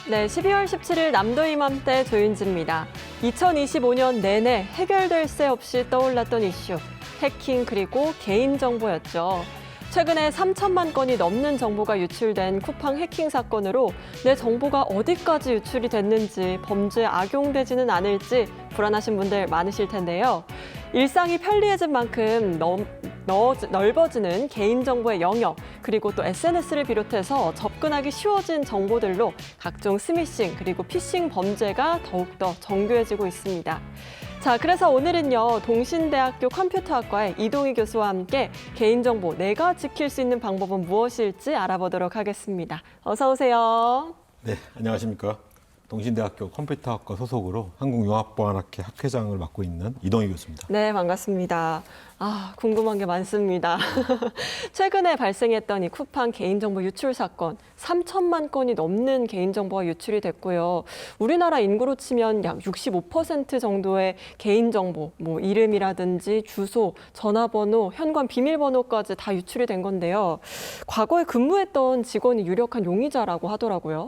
네, 12월 17일 남도 이맘때 조윤지입니다. 2025년 내내 해결될 새 없이 떠올랐던 이슈, 해킹 그리고 개인정보였죠. 최근에 3천만 건이 넘는 정보가 유출된 쿠팡 해킹 사건으로 내 정보가 어디까지 유출이 됐는지 범죄에 악용되지는 않을지 불안하신 분들 많으실 텐데요. 일상이 편리해진 만큼 넓어지는 개인정보의 영역, 그리고 또 SNS를 비롯해서 접근하기 쉬워진 정보들로 각종 스미싱 그리고 피싱 범죄가 더욱더 정교해지고 있습니다. 자, 그래서 오늘은요, 동신대학교 컴퓨터학과의 이동희 교수와 함께 개인정보 내가 지킬 수 있는 방법은 무엇일지 알아보도록 하겠습니다. 어서 오세요. 네, 안녕하십니까. 동신대학교 컴퓨터학과 소속으로 한국융합보안학회 학회장을 맡고 있는 이동희 교수입니다. 네, 반갑습니다. 궁금한 게 많습니다. 최근에 발생했던 이 쿠팡 개인정보 유출 사건, 3천만 건이 넘는 개인정보가 유출이 됐고요. 우리나라 인구로 치면 약 65% 정도의 개인정보, 이름이라든지 주소, 전화번호, 현관 비밀번호까지 다 유출이 된 건데요. 과거에 근무했던 직원이 유력한 용의자라고 하더라고요.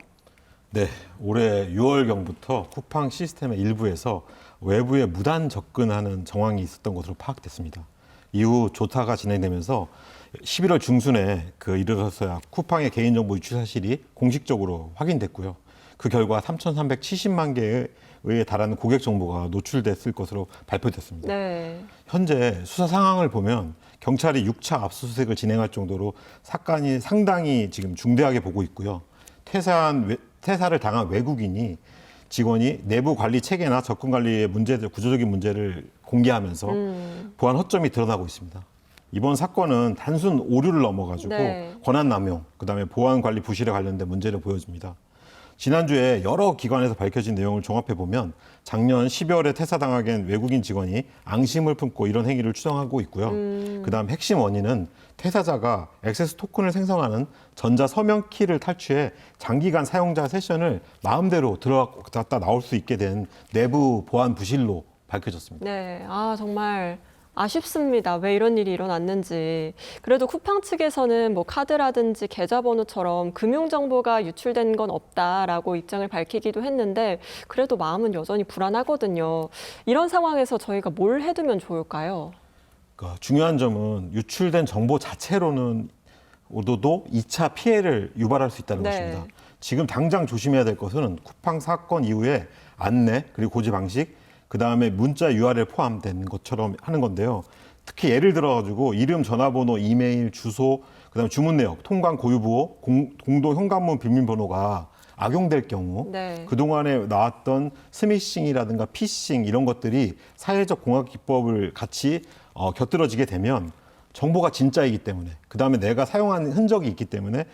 네, 올해 6월경부터 쿠팡 시스템의 일부에서 외부에 무단 접근하는 정황이 있었던 것으로 파악됐습니다. 이후 조사가 진행되면서 11월 중순에 이르러서야 쿠팡의 개인정보 유출 사실이 공식적으로 확인됐고요. 그 결과 3,370만 개에 달하는 고객 정보가 노출됐을 것으로 발표됐습니다. 네. 현재 수사 상황을 보면 경찰이 6차 압수수색을 진행할 정도로 사건이 상당히 지금 중대하게 보고 있고요. 퇴사를 당한 외국인이 직원이 내부 관리 체계나 접근 관리의 문제들, 구조적인 문제를 공개하면서 보안 허점이 드러나고 있습니다. 이번 사건은 단순 오류를 넘어가지고 네. 권한 남용, 그다음에 보안 관리 부실에 관련된 문제를 보여줍니다. 지난주에 여러 기관에서 밝혀진 내용을 종합해 보면 작년 12월에 퇴사당하게 외국인 직원이 앙심을 품고 이런 행위를 추정하고 있고요. 그다음 핵심 원인은 퇴사자가 액세스 토큰을 생성하는 전자 서명 키를 탈취해 장기간 사용자 세션을 마음대로 들어갔다 나올 수 있게 된 내부 보안 부실로 밝혀졌습니다. 네, 정말 아쉽습니다. 왜 이런 일이 일어났는지. 그래도 쿠팡 측에서는 카드라든지 계좌번호처럼 금융정보가 유출된 건 없다라고 입장을 밝히기도 했는데 그래도 마음은 여전히 불안하거든요. 이런 상황에서 저희가 뭘 해두면 좋을까요? 중요한 점은 유출된 정보 자체로는 오도도 2차 피해를 유발할 수 있다는 네. 것입니다. 지금 당장 조심해야 될 것은 쿠팡 사건 이후에 안내 그리고 고지 방식, 그다음에 문자 URL 포함된 것처럼 하는 건데요. 특히 예를 들어가지고 이름, 전화번호, 이메일, 주소, 그다음에 주문 내역, 통관 고유부호, 공동 현관문 비밀번호가 악용될 경우 네. 그동안에 나왔던 스미싱이라든가 피싱 이런 것들이 사회적 공학 기법을 같이 곁들여지게 되면 정보가 진짜이기 때문에 그다음에 내가 사용한 흔적이 있기 때문에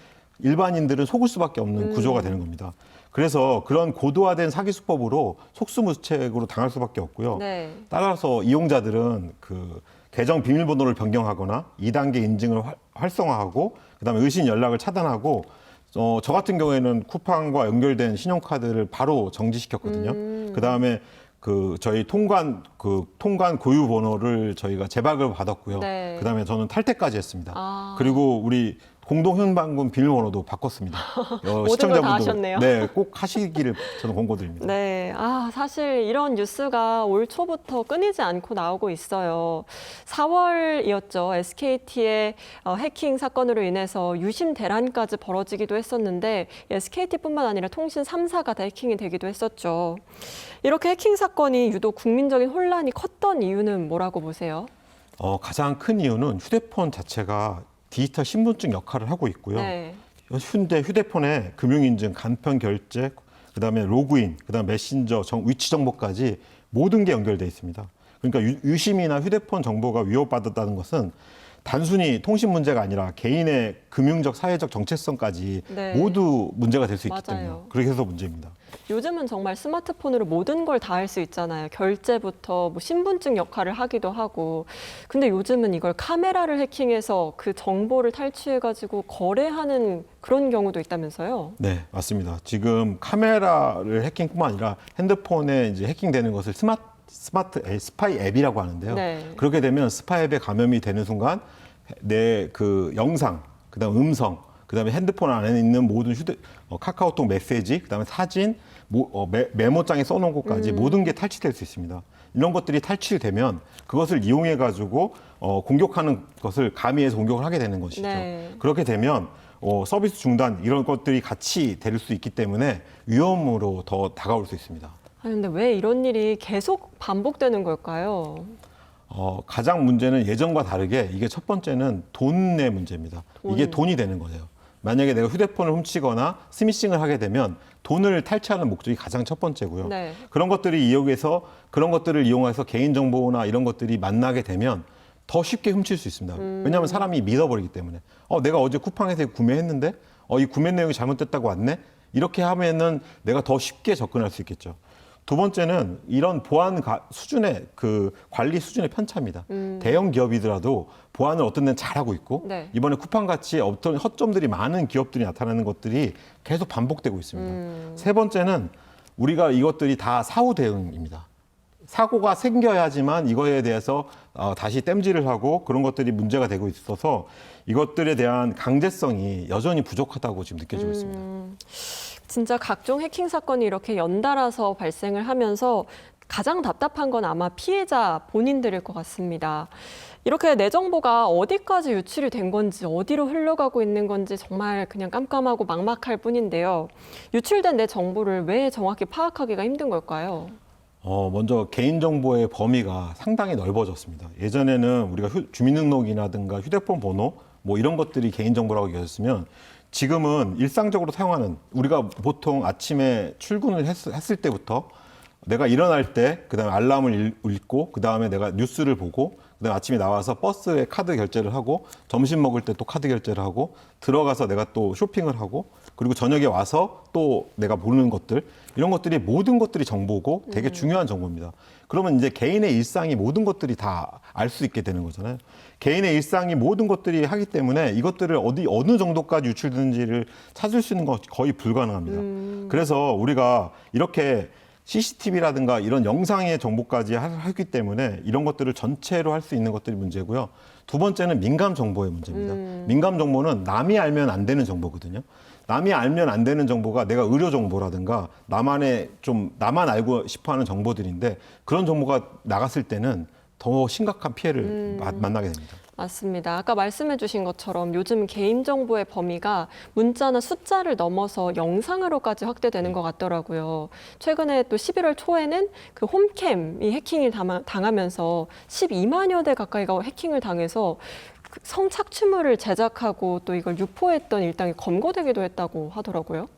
일반인들은 속을 수밖에 없는 구조가 되는 겁니다. 그래서 그런 고도화된 사기 수법으로 속수무책으로 당할 수밖에 없고요. 네. 따라서 이용자들은 계정 비밀번호를 변경하거나 2단계 인증을 활성화하고 그다음에 의심 연락을 차단하고 저 같은 경우에는 쿠팡과 연결된 신용카드를 바로 정지시켰거든요. 그다음에 저희 통관 고유 번호를 저희가 재발급을 받았고요. 네. 그다음에 저는 탈퇴까지 했습니다. 그리고 우리 공동 현관문 비밀번호도 바꿨습니다. 모든 걸 다 하셨네요. 네, 꼭 하시기를 저는 권고드립니다. 네, 사실 이런 뉴스가 올 초부터 끊이지 않고 나오고 있어요. 4월이었죠. SKT의 해킹 사건으로 인해서 유심 대란까지 벌어지기도 했었는데 SKT뿐만 아니라 통신 3사가 다 해킹이 되기도 했었죠. 이렇게 해킹 사건이 유독 국민적인 혼란이 컸던 이유는 뭐라고 보세요? 가장 큰 이유는 휴대폰 자체가 디지털 신분증 역할을 하고 있고요. 네. 현대 휴대폰에 금융인증, 간편 결제, 그다음에 로그인, 그다음에 메신저, 위치 정보까지 모든 게 연결돼 있습니다. 그러니까 유심이나 휴대폰 정보가 위협받았다는 것은 단순히 통신 문제가 아니라 개인의 금융적, 사회적 정체성까지 네. 모두 문제가 될 수 있기 맞아요. 때문에 그렇게 해서 문제입니다. 요즘은 정말 스마트폰으로 모든 걸 다 할 수 있잖아요. 결제부터 신분증 역할을 하기도 하고. 근데 요즘은 이걸 카메라를 해킹해서 그 정보를 탈취해가지고 거래하는 그런 경우도 있다면서요? 네, 맞습니다. 지금 카메라를 해킹뿐만 아니라 핸드폰에 이제 해킹되는 것을 스파이 앱이라고 하는데요. 네. 그렇게 되면 스파이 앱에 감염이 되는 순간 내 영상, 그다음 음성, 그다음에 핸드폰 안에 있는 모든 카카오톡 메시지, 그다음에 사진, 메모장에 써놓은 것까지 모든 게 탈취될 수 있습니다. 이런 것들이 탈취되면 그것을 이용해 가지고 공격하는 것을 가미해서 공격을 하게 되는 것이죠. 네. 그렇게 되면 서비스 중단 이런 것들이 같이 될 수 있기 때문에 위험으로 더 다가올 수 있습니다. 아니, 근데 왜 이런 일이 계속 반복되는 걸까요? 가장 문제는 예전과 다르게 이게 첫 번째는 돈의 문제입니다. 이게 돈이 되는 거예요. 만약에 내가 휴대폰을 훔치거나 스미싱을 하게 되면 돈을 탈취하는 목적이 가장 첫 번째고요. 네. 그런 것들을 이용해서 개인정보나 이런 것들이 만나게 되면 더 쉽게 훔칠 수 있습니다. 왜냐하면 사람이 믿어버리기 때문에 내가 어제 쿠팡에서 구매했는데 이 구매 내용이 잘못됐다고 왔네? 이렇게 하면은 내가 더 쉽게 접근할 수 있겠죠. 두 번째는 이런 보안 수준의 관리 수준의 편차입니다. 대형 기업이더라도 보안을 어떤 데는 잘하고 있고 네. 이번에 쿠팡같이 어떤 허점들이 많은 기업들이 나타나는 것들이 계속 반복되고 있습니다. 세 번째는 우리가 이것들이 다 사후 대응입니다. 사고가 생겨야지만 이거에 대해서 다시 땜질을 하고 그런 것들이 문제가 되고 있어서 이것들에 대한 강제성이 여전히 부족하다고 지금 느껴지고 있습니다. 진짜 각종 해킹 사건이 이렇게 연달아서 발생을 하면서 가장 답답한 건 아마 피해자 본인들일 것 같습니다. 이렇게 내 정보가 어디까지 유출이 된 건지, 어디로 흘러가고 있는 건지 정말 그냥 깜깜하고 막막할 뿐인데요. 유출된 내 정보를 왜 정확히 파악하기가 힘든 걸까요? 먼저 개인정보의 범위가 상당히 넓어졌습니다. 예전에는 우리가 주민등록이라든가 휴대폰 번호 뭐 이런 것들이 개인정보라고 여겼으면 지금은 일상적으로 사용하는 우리가 보통 아침에 출근을 했을 때부터 내가 일어날 때 그다음에 알람을 읽고 그다음에 내가 뉴스를 보고 그다음에 아침에 나와서 버스에 카드 결제를 하고 점심 먹을 때 또 카드 결제를 하고 들어가서 내가 또 쇼핑을 하고 그리고 저녁에 와서 또 내가 보는 것들 이런 것들이 모든 것들이 정보고 되게 중요한 정보입니다. 그러면 이제 개인의 일상이 모든 것들이 다 알 수 있게 되는 거잖아요. 개인의 일상이 모든 것들이 하기 때문에 이것들을 어느 정도까지 유출되는지를 찾을 수 있는 건 거의 불가능합니다. 그래서 우리가 이렇게 CCTV라든가 이런 영상의 정보까지 하기 때문에 이런 것들을 전체로 할 수 있는 것들이 문제고요. 두 번째는 민감 정보의 문제입니다. 민감 정보는 남이 알면 안 되는 정보거든요. 남이 알면 안 되는 정보가 내가 의료 정보라든가 나만 알고 싶어하는 정보들인데 그런 정보가 나갔을 때는 더 심각한 피해를 만나게 됩니다. 맞습니다. 아까 말씀해 주신 것처럼 요즘 개인정보의 범위가 문자나 숫자를 넘어서 영상으로까지 확대되는 것 같더라고요. 최근에 또 11월 초에는 그 홈캠이 해킹을 당하면서 12만여 대 가까이가 해킹을 당해서 성착취물을 제작하고 또 이걸 유포했던 일당이 검거되기도 했다고 하더라고요.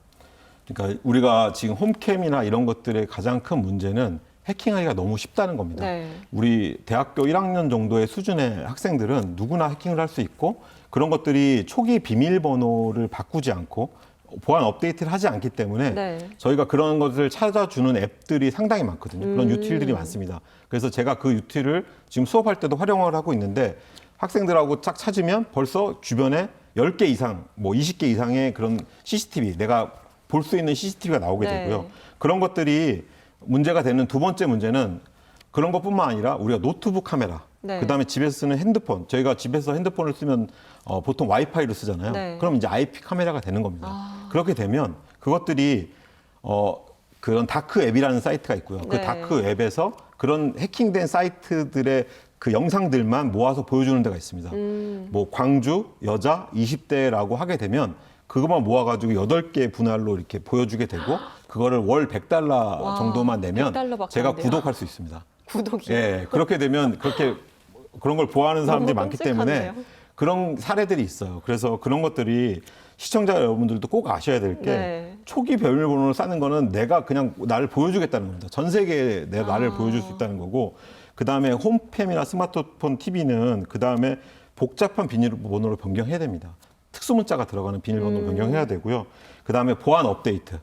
그러니까 우리가 지금 홈캠이나 이런 것들의 가장 큰 문제는 해킹하기가 너무 쉽다는 겁니다. 네. 우리 대학교 1학년 정도의 수준의 학생들은 누구나 해킹을 할 수 있고 그런 것들이 초기 비밀번호를 바꾸지 않고 보안 업데이트를 하지 않기 때문에 네. 저희가 그런 것을 찾아주는 앱들이 상당히 많거든요. 그런 유틸들이 많습니다. 그래서 제가 그 유틸을 지금 수업할 때도 활용을 하고 있는데 학생들하고 딱 찾으면 벌써 주변에 10개 이상, 뭐 20개 이상의 그런 CCTV, 내가 볼 수 있는 CCTV가 나오게 네. 되고요. 그런 것들이 문제가 되는 두 번째 문제는 그런 것뿐만 아니라 우리가 노트북 카메라, 네. 그다음에 집에서 쓰는 핸드폰, 저희가 집에서 핸드폰을 쓰면 보통 와이파이로 쓰잖아요. 네. 그럼 이제 IP 카메라가 되는 겁니다. 그렇게 되면 그것들이 그런 다크 앱이라는 사이트가 있고요. 그 네. 다크 앱에서 그런 해킹된 사이트들의 그 영상들만 모아서 보여주는 데가 있습니다. 뭐 광주 여자 20대라고 하게 되면 그것만 모아가지고 8개 분할로 이렇게 보여주게 되고 그거를 월 $100 와, 정도만 내면 $100 제가 안 돼요. 구독할 수 있습니다. 구독이. 예, 그렇게 되면 그런 걸 보호하는 사람들이 너무 많기 때문에 끔찍한데요? 그런 사례들이 있어요. 그래서 그런 것들이 시청자 여러분들도 꼭 아셔야 될 게 네. 초기 비밀번호를 쌓는 거는 내가 그냥 나를 보여주겠다는 겁니다. 전 세계에 내가 나를 보여줄 수 있다는 거고 그다음에 홈팸이나 스마트폰 TV는 그다음에 복잡한 비밀번호를 변경해야 됩니다. 특수문자가 들어가는 비밀번호를 변경해야 되고요. 그다음에 보안 업데이트.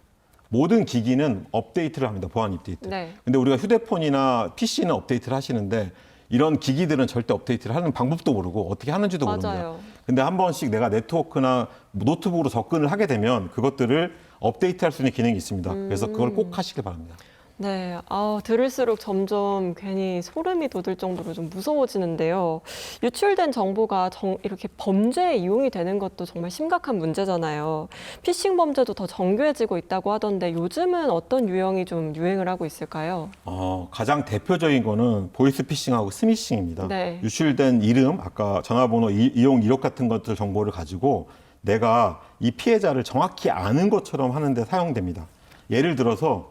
모든 기기는 업데이트를 합니다. 보안 업데이트. 네. 근데 우리가 휴대폰이나 PC는 업데이트를 하시는데 이런 기기들은 절대 업데이트를 하는 방법도 모르고 어떻게 하는지도 맞아요. 모릅니다. 근데 한 번씩 내가 네트워크나 노트북으로 접근을 하게 되면 그것들을 업데이트할 수 있는 기능이 있습니다. 그래서 그걸 꼭 하시길 바랍니다. 네, 들을수록 점점 괜히 소름이 돋을 정도로 좀 무서워지는데요. 유출된 정보가 이렇게 범죄에 이용이 되는 것도 정말 심각한 문제잖아요. 피싱 범죄도 더 정교해지고 있다고 하던데 요즘은 어떤 유형이 좀 유행을 하고 있을까요? 가장 대표적인 거는 보이스피싱하고 스미싱입니다. 네. 유출된 이름, 아까 전화번호, 이용 이력 같은 것들 정보를 가지고 내가 이 피해자를 정확히 아는 것처럼 하는데 사용됩니다. 예를 들어서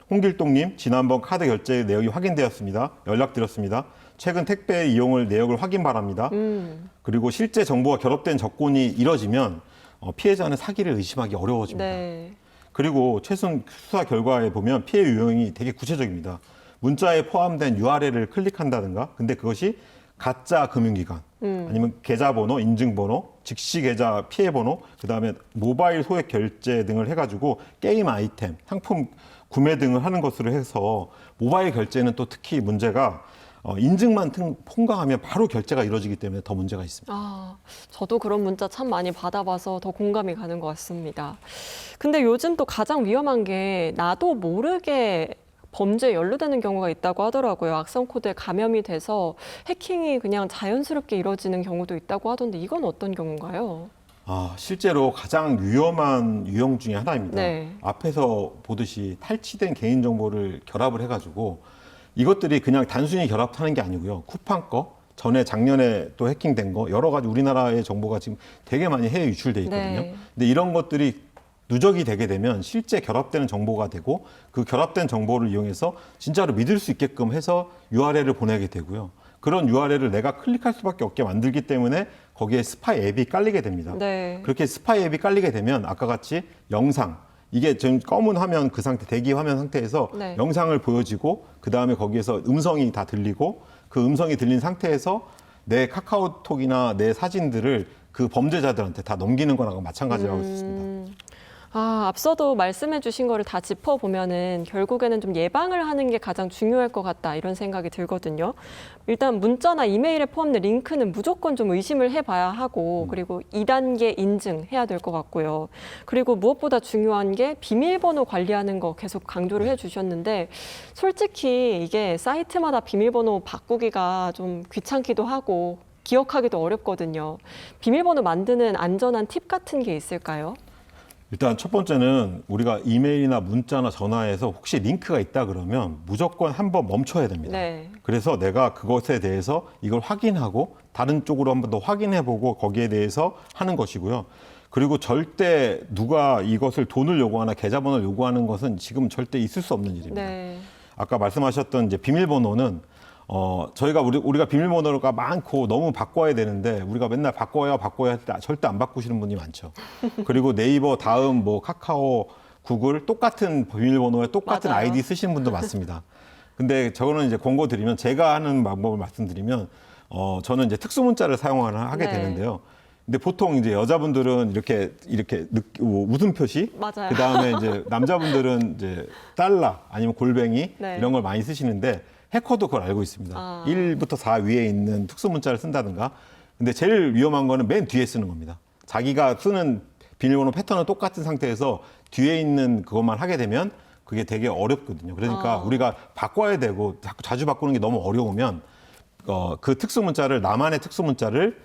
홍길동님 지난번 카드 결제 내역이 확인되었습니다. 연락드렸습니다. 최근 택배 이용을 내역을 확인 바랍니다. 그리고 실제 정보가 결합된 접근이 이뤄지면 피해자는 사기를 의심하기 어려워집니다. 네. 그리고 최근 수사 결과에 보면 피해 유형이 되게 구체적입니다. 문자에 포함된 URL을 클릭한다든가, 근데 그것이 가짜 금융기관, 아니면 계좌번호, 인증번호, 즉시 계좌 피해번호, 그다음에 모바일 소액 결제 등을 해가지고 게임 아이템, 상품 구매 등을 하는 것으로 해서 모바일 결제는 또 특히 문제가 인증만 통과하면 바로 결제가 이루어지기 때문에 더 문제가 있습니다. 저도 그런 문자 참 많이 받아봐서 더 공감이 가는 것 같습니다. 근데 요즘 또 가장 위험한 게 나도 모르게 범죄에 연루되는 경우가 있다고 하더라고요. 악성 코드에 감염이 돼서 해킹이 그냥 자연스럽게 이루어지는 경우도 있다고 하던데 이건 어떤 경우인가요? 실제로 가장 위험한 유형 중에 하나입니다. 네. 앞에서 보듯이 탈취된 개인정보를 결합을 해가지고 이것들이 그냥 단순히 결합하는 게 아니고요. 쿠팡 거, 작년에 또 해킹된 거, 여러 가지 우리나라의 정보가 지금 되게 많이 해외 유출돼 있거든요. 네. 근데 이런 것들이 누적이 되게 되면 실제 결합되는 정보가 되고 그 결합된 정보를 이용해서 진짜로 믿을 수 있게끔 해서 URL을 보내게 되고요. 그런 URL을 내가 클릭할 수밖에 없게 만들기 때문에 거기에 스파이 앱이 깔리게 됩니다. 네. 그렇게 스파이 앱이 깔리게 되면 아까 같이 영상, 이게 지금 검은 화면 그 상태, 대기 화면 상태에서 네. 영상을 보여지고 그다음에 거기에서 음성이 다 들리고 그 음성이 들린 상태에서 내 카카오톡이나 내 사진들을 그 범죄자들한테 다 넘기는 거랑 마찬가지라고 할 수 있습니다. 앞서도 말씀해 주신 거를 다 짚어보면은 결국에는 좀 예방을 하는 게 가장 중요할 것 같다 이런 생각이 들거든요. 일단 문자나 이메일에 포함된 링크는 무조건 좀 의심을 해봐야 하고 그리고 2단계 인증해야 될 것 같고요. 그리고 무엇보다 중요한 게 비밀번호 관리하는 거 계속 강조를 해주셨는데 솔직히 이게 사이트마다 비밀번호 바꾸기가 좀 귀찮기도 하고 기억하기도 어렵거든요. 비밀번호 만드는 안전한 팁 같은 게 있을까요? 일단 첫 번째는 우리가 이메일이나 문자나 전화에서 혹시 링크가 있다 그러면 무조건 한번 멈춰야 됩니다. 네. 그래서 내가 그것에 대해서 이걸 확인하고 다른 쪽으로 한번 더 확인해보고 거기에 대해서 하는 것이고요. 그리고 절대 누가 이것을 돈을 요구하나 계좌번호를 요구하는 것은 지금 절대 있을 수 없는 일입니다. 네. 아까 말씀하셨던 이제 비밀번호는 저희가 우리가 비밀번호가 많고 너무 바꿔야 되는데 우리가 맨날 바꿔야 할 때 절대 안 바꾸시는 분이 많죠. 그리고 네이버, 다음, 카카오, 구글 똑같은 비밀번호에 똑같은 맞아요. 아이디 쓰시는 분도 많습니다. 근데 저거는 이제 권고 드리면 제가 하는 방법을 말씀드리면 저는 이제 특수 문자를 하게 네. 되는데요. 근데 보통 이제 여자분들은 이렇게 웃음 표시, 맞아요. 그 다음에 이제 남자분들은 이제 달러 아니면 골뱅이 네. 이런 걸 많이 쓰시는데 해커도 그걸 알고 있습니다. 1부터 4 위에 있는 특수 문자를 쓴다든가. 근데 제일 위험한 거는 맨 뒤에 쓰는 겁니다. 자기가 쓰는 비밀번호 패턴은 똑같은 상태에서 뒤에 있는 그것만 하게 되면 그게 되게 어렵거든요. 그러니까 우리가 바꿔야 되고 자주 바꾸는 게 너무 어려우면 그 특수 문자를 나만의 특수 문자를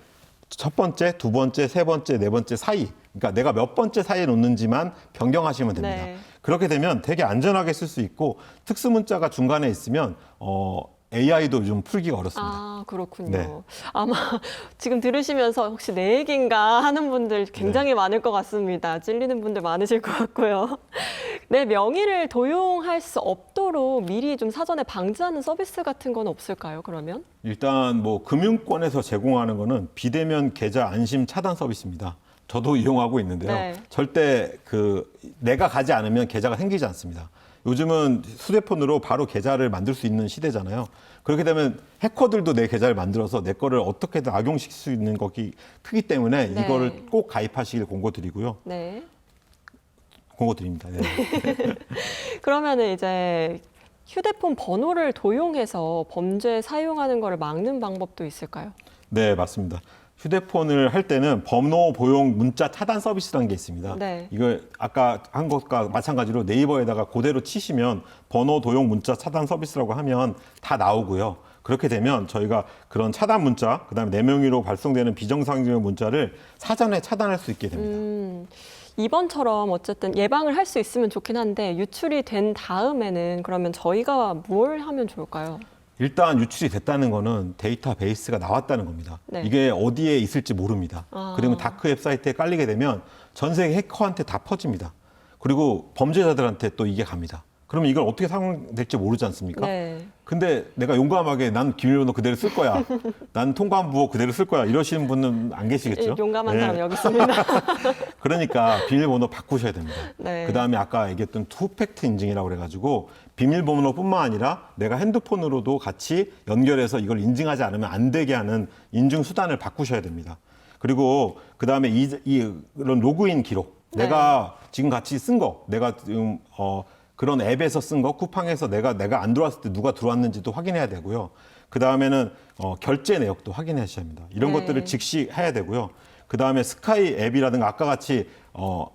첫 번째, 두 번째, 세 번째, 네 번째 사이, 그러니까 내가 몇 번째 사이에 놓는지만 변경하시면 됩니다. 네. 그렇게 되면 되게 안전하게 쓸 수 있고 특수 문자가 중간에 있으면 AI도 좀 풀기가 어렵습니다. 그렇군요. 네. 아마 지금 들으시면서 혹시 내 얘기인가 하는 분들 굉장히 많을 것 같습니다. 찔리는 분들 많으실 것 같고요. 내 명의를 도용할 수 없도록 미리 좀 사전에 방지하는 서비스 같은 건 없을까요, 그러면? 일단 금융권에서 제공하는 거는 비대면 계좌 안심 차단 서비스입니다. 저도 이용하고 있는데요. 네. 절대 내가 가지 않으면 계좌가 생기지 않습니다. 요즘은 휴대폰으로 바로 계좌를 만들 수 있는 시대잖아요. 그렇게 되면 해커들도 내 계좌를 만들어서 내 거를 어떻게든 악용시킬 수 있는 것이 크기 때문에 네. 이거를 꼭 가입하시길 권고드리고요. 네. 권고드립니다. 네. 그러면은 이제 휴대폰 번호를 도용해서 범죄에 사용하는 거를 막는 방법도 있을까요? 네, 맞습니다. 휴대폰을 할 때는 번호 보용 문자 차단 서비스라는 게 있습니다. 네. 이거 아까 한 것과 마찬가지로 네이버에다가 그대로 치시면 번호 도용 문자 차단 서비스라고 하면 다 나오고요. 그렇게 되면 저희가 그런 차단 문자, 그다음에 내 명의로 발송되는 비정상적인 문자를 사전에 차단할 수 있게 됩니다. 이번처럼 어쨌든 예방을 할 수 있으면 좋긴 한데 유출이 된 다음에는 그러면 저희가 뭘 하면 좋을까요? 일단 유출이 됐다는 거는 데이터베이스가 나왔다는 겁니다. 네. 이게 어디에 있을지 모릅니다. 그러면 다크웹 사이트에 깔리게 되면 전 세계 해커한테 다 퍼집니다. 그리고 범죄자들한테 또 이게 갑니다. 그러면 이걸 어떻게 사용될지 모르지 않습니까? 네. 근데 내가 용감하게 난 비밀번호 그대로 쓸 거야. 난 통관부호 그대로 쓸 거야. 이러시는 분은 안 계시겠죠? 용감한 네. 사람 여기 있습니다. 그러니까 비밀번호 바꾸셔야 됩니다. 네. 그다음에 아까 얘기했던 투팩트 인증이라고 그래가지고 비밀번호뿐만 아니라 내가 핸드폰으로도 같이 연결해서 이걸 인증하지 않으면 안 되게 하는 인증 수단을 바꾸셔야 됩니다. 그리고 그다음에 이런 로그인 기록, 네. 내가 지금 같이 쓴 거, 내가 지금 그런 앱에서 쓴 거, 쿠팡에서 내가 안 들어왔을 때 누가 들어왔는지도 확인해야 되고요. 그 다음에는 결제 내역도 확인하셔야 합니다. 이런 네. 것들을 즉시 해야 되고요. 그 다음에 스카이 앱이라든가 아까 같이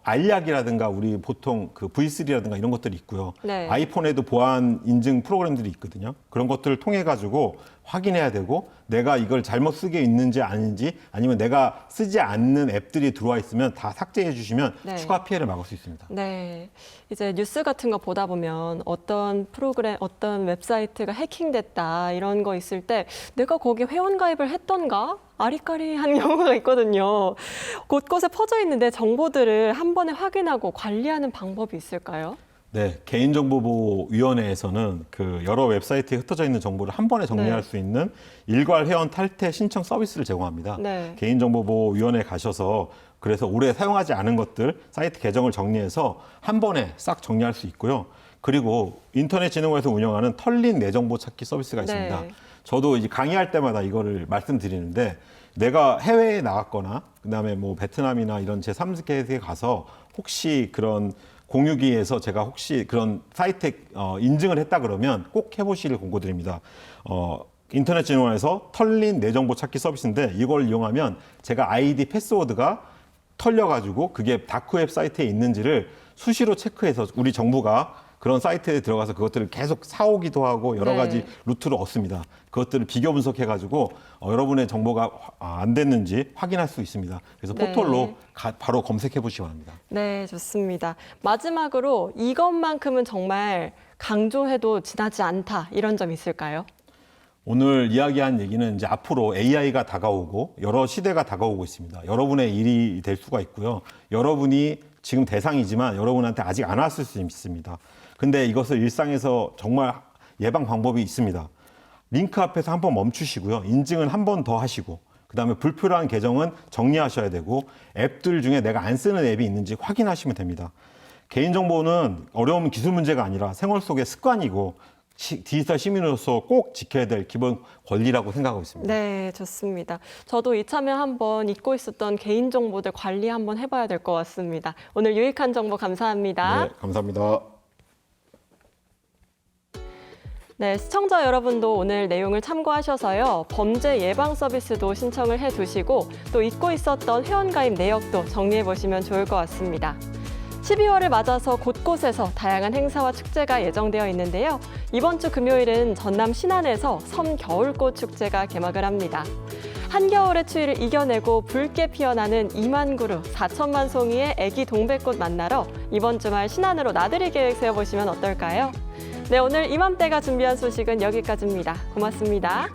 알약이라든가 우리 보통 그 V3라든가 이런 것들이 있고요. 네. 아이폰에도 보안 인증 프로그램들이 있거든요. 그런 것들을 통해 가지고 확인해야 되고 내가 이걸 잘못 쓰게 있는지 아닌지 아니면 내가 쓰지 않는 앱들이 들어와 있으면 다 삭제해 주시면 네. 추가 피해를 막을 수 있습니다. 네. 이제 뉴스 같은 거 보다 보면 어떤 프로그램, 어떤 웹사이트가 해킹됐다 이런 거 있을 때 내가 거기 회원가입을 했던가? 아리까리한 경우가 있거든요. 곳곳에 퍼져 있는데 정보들을 한 번에 확인하고 관리하는 방법이 있을까요? 네, 개인정보보호위원회에서는 그 여러 웹사이트에 흩어져 있는 정보를 한 번에 정리할 네. 수 있는 일괄 회원 탈퇴 신청 서비스를 제공합니다. 네. 개인정보보호위원회에 가셔서 그래서 오래 사용하지 않은 것들 사이트 계정을 정리해서 한 번에 싹 정리할 수 있고요. 그리고 인터넷진흥원에서 운영하는 털린 내 정보 찾기 서비스가 있습니다. 네. 저도 이제 강의할 때마다 이거를 말씀드리는데 내가 해외에 나갔거나 그다음에 뭐 베트남이나 이런 제3세계에 가서 혹시 그런 공유기에서 제가 혹시 그런 사이트에 인증을 했다 그러면 꼭 해보시길 권고드립니다. 인터넷진흥원에서 털린 내 정보 찾기 서비스인데 이걸 이용하면 제가 아이디 패스워드가 털려가지고 그게 다크웹 사이트에 있는지를 수시로 체크해서 우리 정부가 그런 사이트에 들어가서 그것들을 계속 사오기도 하고 여러 네. 가지 루트를 얻습니다. 그것들을 비교 분석해가지고 여러분의 정보가 안 됐는지 확인할 수 있습니다. 그래서 네. 포털로 바로 검색해 보시기 바랍니다. 네, 좋습니다. 마지막으로 이것만큼은 정말 강조해도 지나지 않다 이런 점 있을까요? 오늘 이야기한 얘기는 이제 앞으로 AI가 다가오고 여러 시대가 다가오고 있습니다. 여러분의 일이 될 수가 있고요. 여러분이 지금 대상이지만 여러분한테 아직 안 왔을 수 있습니다. 근데 이것을 일상에서 정말 예방 방법이 있습니다. 링크 앞에서 한번 멈추시고요. 인증은 한 번 더 하시고 그다음에 불필요한 계정은 정리하셔야 되고 앱들 중에 내가 안 쓰는 앱이 있는지 확인하시면 됩니다. 개인정보는 어려운 기술 문제가 아니라 생활 속의 습관이고 디지털 시민으로서 꼭 지켜야 될 기본 권리라고 생각하고 있습니다. 네, 좋습니다. 저도 이참에 한번 잊고 있었던 개인정보들 관리 한번 해봐야 될 것 같습니다. 오늘 유익한 정보 감사합니다. 네, 감사합니다. 네, 시청자 여러분도 오늘 내용을 참고하셔서요. 범죄 예방 서비스도 신청을 해두시고 또 잊고 있었던 회원가입 내역도 정리해보시면 좋을 것 같습니다. 12월을 맞아서 곳곳에서 다양한 행사와 축제가 예정되어 있는데요. 이번 주 금요일은 전남 신안에서 섬겨울꽃 축제가 개막을 합니다. 한겨울의 추위를 이겨내고 붉게 피어나는 2만 그루 4천만 송이의 애기 동백꽃 만나러 이번 주말 신안으로 나들이 계획 세워보시면 어떨까요? 네, 오늘 이맘때가 준비한 소식은 여기까지입니다. 고맙습니다.